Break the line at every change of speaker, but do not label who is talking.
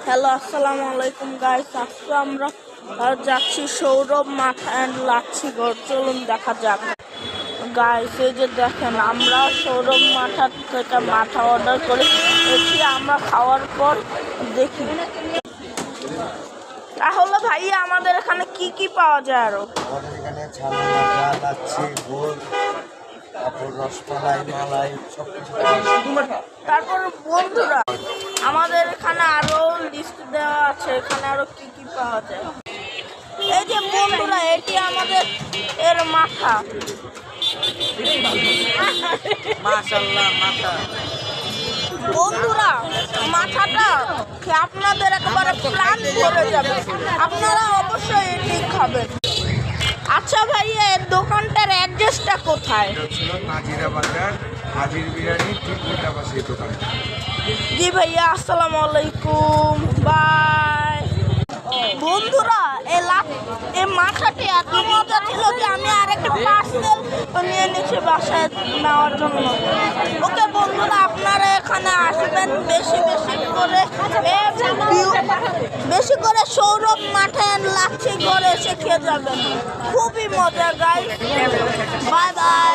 Hello, আসসালামু আলাইকুম guys. আজকে আমরা যাচ্ছি সৌরভ মাঠা অ্যান্ড লাচ্ছিগড়। চলুন দেখা যাক গাইস। এই যে দেখেন, আমরা সৌরভ মাঠা থেকে মাঠা অর্ডার করেছি। আমরা খাওয়ার পর দেখি তাহলে ভাইয়া আমাদের এখানে কি কি পাওয়া যায়। আরো
আমাদের এখানে ছানা মাঠা, লাচ্ছি, গুড়, তারপর রসমালাই, মালাই সবকিছু।
তারপর বন্ধুরা, আমাদের এখানে আরো লিস্ট দেওয়া আছে, এখানে আরো কি কি পাওয়া যায়। এই যে বন্ধুরা, এটি আমাদের এর মাথা।
মাশাআল্লাহ মাথা।
বন্ধুরা, মাথাটা আপনাদের একেবারে প্রাণ ভরে যাবে। আপনারা অবশ্যই এটি খাবেন। আচ্ছা ভাইয়া, এর দোকানটার অ্যাড্রেসটা কোথায়?
ছিল নাজিরা বাজার, হাজির বিরিয়ানি ঠিক উল্টা পাশে দোকান।
জি ভাইয়া, আসসালামু আলাইকুম, বাই। বন্ধুরা, এই মাথাটি এত মজা ছিল যে আমি আরেকটা পার্সেল নিয়ে নিচ্ছি বাসায় নেওয়ার জন্য। ওকে বন্ধুরা, আপনারা এখানে আসবেন, বেশি করে সৌরভ মাঠে লাচ্ছিগড় এসে খেয়ে যাবেন। খুবই মজা গাইস। Bye bye.